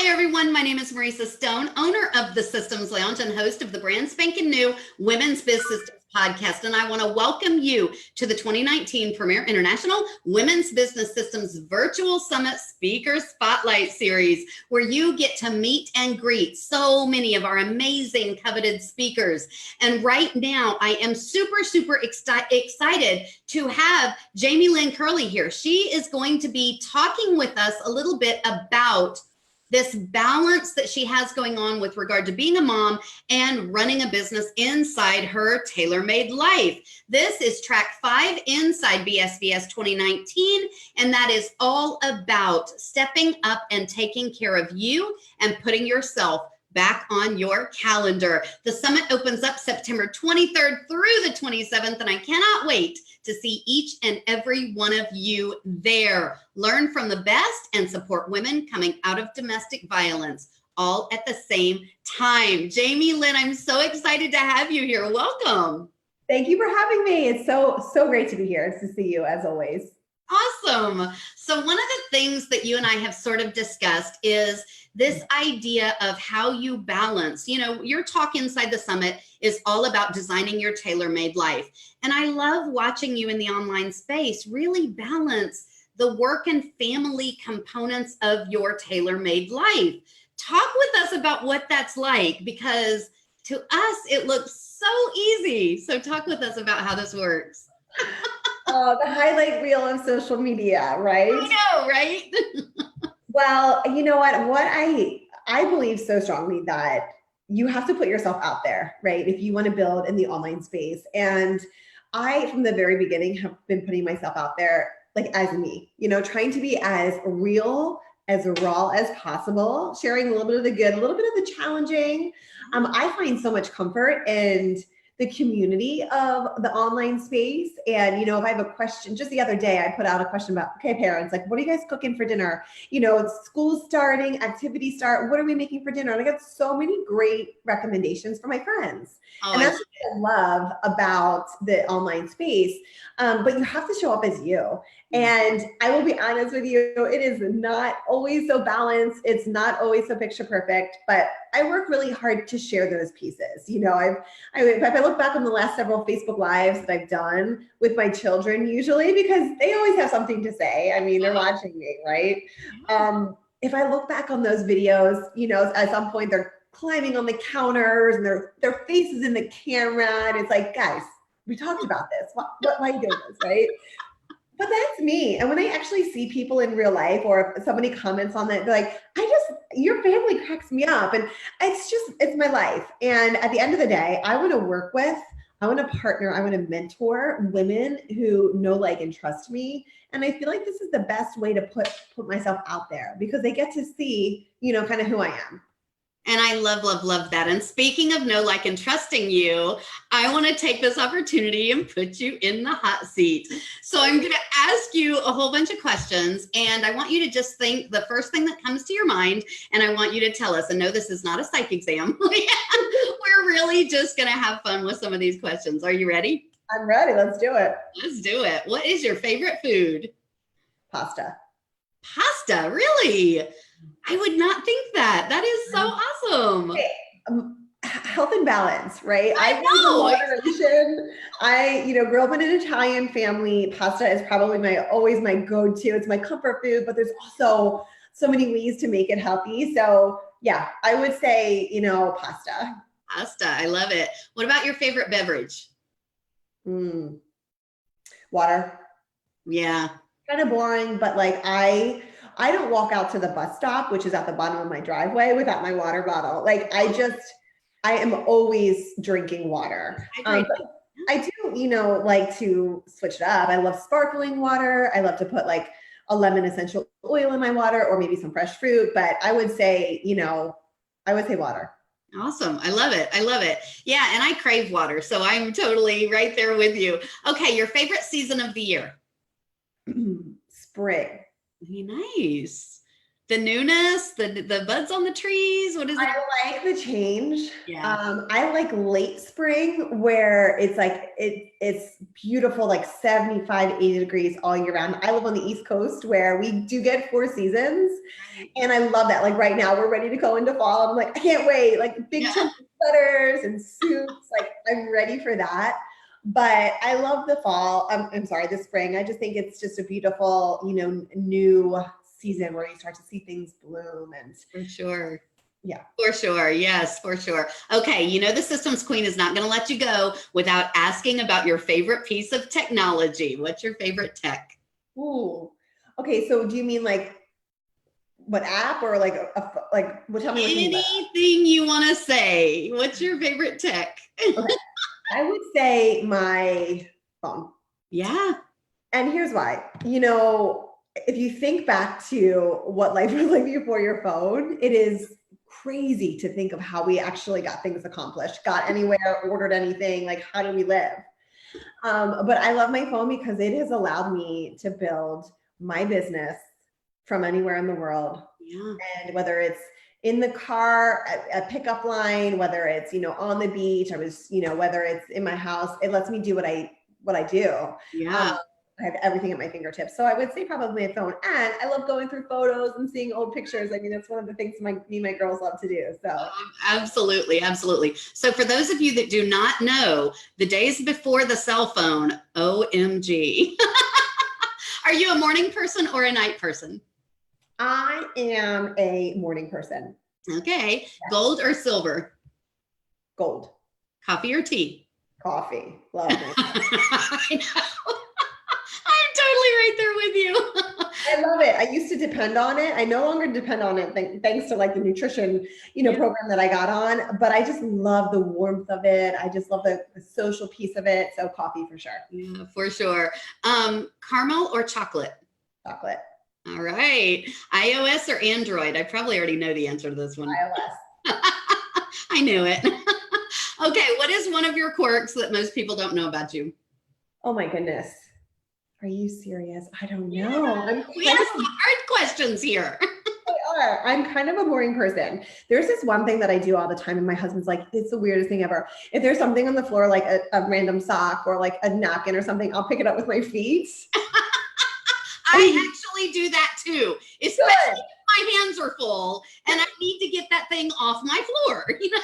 Hi, everyone. My name is Marissa Stone, owner of the Systems Lounge and host of the brand spanking new Women's Biz Systems podcast. And I want to welcome you to the 2019 Premier International Women's Business Systems Virtual Summit Speaker Spotlight Series, where you get to meet and greet so many of our amazing coveted speakers. And right now, I am super excited to have Jaime Lynn Curley here. She is going to be talking with us a little bit about this balance that she has going on with regard to being a mom and running a business inside her tailor-made life. This is track 5 inside BSBS 2019, and that is all about stepping up and taking care of you and putting yourself back on your calendar. The summit opens up September 23rd through the 27th, and I cannot wait to see each and every one of you there. Learn from the best and support women coming out of domestic violence, all at the same time. Jaime Lynn, I'm so excited to have you here. Welcome. Thank you for having me. It's so great to be here. It's to see you as always. Awesome. So one of the things that you and I have sort of discussed is this idea of how you balance, your talk inside the summit is all about designing your tailor-made life. And I love watching you in the online space really balance the work and family components of your tailor-made life. Talk with us about what that's like, because to us, it looks so easy. So talk with us about how this works. The highlight reel of social media, right? I know, right? Well, you know what I believe so strongly that you have to put yourself out there, right? If you want to build in the online space. And I, from the very beginning, have been putting myself out there like as me, trying to be as real, as raw as possible, sharing a little bit of the good, a little bit of the challenging. I find so much comfort in the community of the online space. And, if I have a question, just the other day, I put out a question about, okay, parents, like, what are you guys cooking for dinner? School's starting, activities start, what are we making for dinner? And I got so many great recommendations from my friends. And that's what I love about the online space. But you have to show up as you. And I will be honest with you, it is not always so balanced. It's not always so picture perfect, but I work really hard to share those pieces. If I look back on the last several Facebook Lives that I've done with my children, usually, because they always have something to say. I mean, they're watching me, right? If I look back on those videos, at some point they're climbing on the counters and their faces in the camera. And it's like, guys, we talked about this. Why are you doing this, right? But that's me. And when I actually see people in real life, or if somebody comments on that, they're like, your family cracks me up. And it's my life. And at the end of the day, I want to work with, I want to partner, I want to mentor women who know, like, and trust me. And I feel like this is the best way to put myself out there, because they get to see, kind of who I am. And I love that. And speaking of know, like, and trusting you, I want to take this opportunity and put you in the hot seat. So I'm going to ask you a whole bunch of questions, and I want you to just think the first thing that comes to your mind, and I want you to tell us. And no, this is not a psych exam. We're really just going to have fun with some of these questions. Are you ready? I'm ready. Let's do it. Let's do it. What is your favorite food? Pasta. Pasta, really? I would not think that. That is so awesome. Okay. Health and balance, right? I know. I grew up in an Italian family. Pasta is probably always my go-to. It's my comfort food, but there's also so many ways to make it healthy. So yeah, I would say, pasta. Pasta, I love it. What about your favorite beverage? Water. Yeah. Kind of boring, but like I don't walk out to the bus stop, which is at the bottom of my driveway, without my water bottle. Like I am always drinking water. I do, like to switch it up. I love sparkling water. I love to put like a lemon essential oil in my water, or maybe some fresh fruit. But I would say, water. Awesome. I love it. I love it. Yeah. And I crave water. So I'm totally right there with you. Okay. Your favorite season of the year? Spring. Nice. The newness, the buds on the trees. What is it? I like the change. Yeah. I like late spring where it's like it's beautiful, like 75, 80 degrees all year round. I live on the East Coast where we do get 4 seasons. Right. And I love that. Like right now we're ready to go into fall. I'm like, I can't wait. Like big chunky sweaters and suits. Like I'm ready for that. But I love the fall. I'm sorry, the spring. I just think it's just a beautiful, new season where you start to see things bloom. And For sure. yeah. For sure. Yes, for sure. Okay. The systems queen is not going to let you go without asking about your favorite piece of technology. What's your favorite tech? Ooh. Okay. So do you mean like what app or like well, tell me what you mean by that. Anything you want to say. What's your favorite tech? Okay. I would say my phone. Yeah. And here's why. If you think back to what life was like before your phone, it is crazy to think of how we actually got things accomplished, got anywhere, ordered anything, like how do we live? But I love my phone because it has allowed me to build my business from anywhere in the world. Yeah. And whether it's in the car, a pickup line, whether it's, on the beach, whether it's in my house, it lets me do what I do. Yeah. I have everything at my fingertips. So I would say probably my phone. And I love going through photos and seeing old pictures. I mean, that's one of the things me and my girls love to do. So absolutely. Absolutely. So for those of you that do not know, the days before the cell phone, OMG. Are you a morning person or a night person? I am a morning person. Okay. Yes. Gold or silver? Gold. Coffee or tea? Coffee. Love it. I know. I'm totally right there with you. I love it. I used to depend on it. I no longer depend on it thanks to like the nutrition, program that I got on, but I just love the warmth of it. I just love the social piece of it. So coffee for sure. Yeah, for sure. Caramel or chocolate? Chocolate. All right. iOS or Android? I probably already know the answer to this one. iOS. I knew it. Okay. What is one of your quirks that most people don't know about you? Oh my goodness. Are you serious? I don't know. Yeah, we have some hard questions here. I'm kind of a boring person. There's this one thing that I do all the time, and my husband's like, it's the weirdest thing ever. If there's something on the floor, like a random sock or like a napkin or something, I'll pick it up with my feet. I actually do that too, especially if my hands are full and I need to get that thing off my floor. Yes.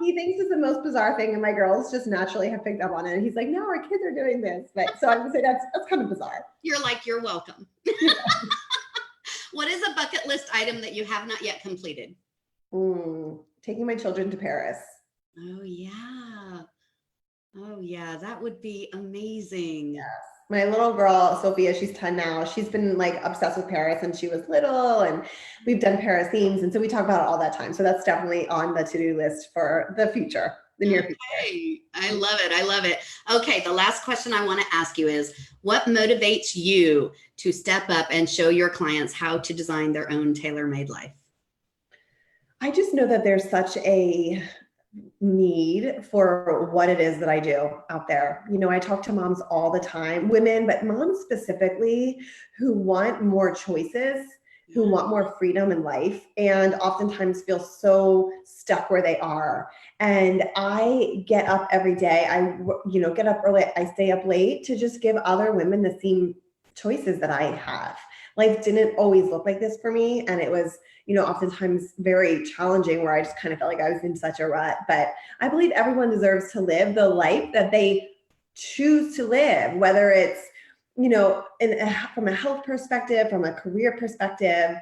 He thinks it's the most bizarre thing, and my girls just naturally have picked up on it. And he's like, no, our kids are doing this. But so I would say that's kind of bizarre. You're like, you're welcome. What is a bucket list item that you have not yet completed? Taking my children to Paris. Oh, yeah. Oh, yeah. That would be amazing. Yes. My little girl, Sophia, she's 10 now. She's been like obsessed with Paris since she was little, and we've done Paris themes. And so we talk about it all that time. So that's definitely on the to-do list for the future, the near future. I love it. I love it. Okay. The last question I want to ask you is, what motivates you to step up and show your clients how to design their own tailor-made life? I just know that there's such a need for what it is that I do out there. I talk to moms all the time, women, but moms specifically, who want more choices, who want more freedom in life, and oftentimes feel so stuck where they are. And I get up every day. I get up early. I stay up late to just give other women the same choices that I have. Life didn't always look like this for me, and it was oftentimes very challenging, where I just kind of felt like I was in such a rut. But I believe everyone deserves to live the life that they choose to live, whether it's, from a health perspective, from a career perspective,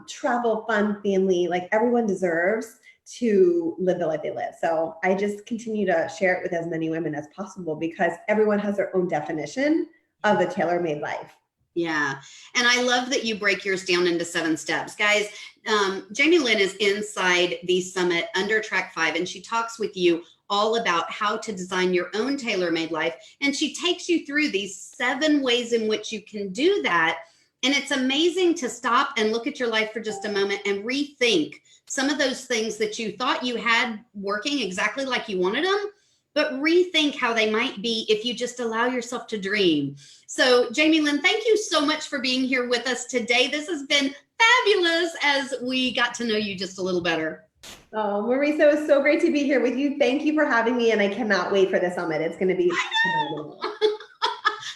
travel, fun, family, like everyone deserves to live the life they live. So I just continue to share it with as many women as possible, because everyone has their own definition of a tailor-made life. Yeah. And I love that you break yours down into 7 steps. Guys, Jaime Lynn is inside the summit under track 5, and she talks with you all about how to design your own tailor-made life. And she takes you through these 7 ways in which you can do that. And it's amazing to stop and look at your life for just a moment and rethink some of those things that you thought you had working exactly like you wanted them, but rethink how they might be if you just allow yourself to dream. So Jaime Lynn, thank you so much for being here with us today. This has been fabulous as we got to know you just a little better. Oh, Marissa, it was so great to be here with you. Thank you for having me, and I cannot wait for the summit. It's going to be phenomenal.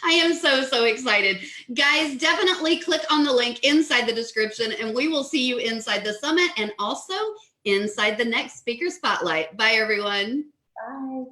I am so excited. Guys, definitely click on the link inside the description, and we will see you inside the summit and also inside the next speaker spotlight. Bye, everyone. Bye.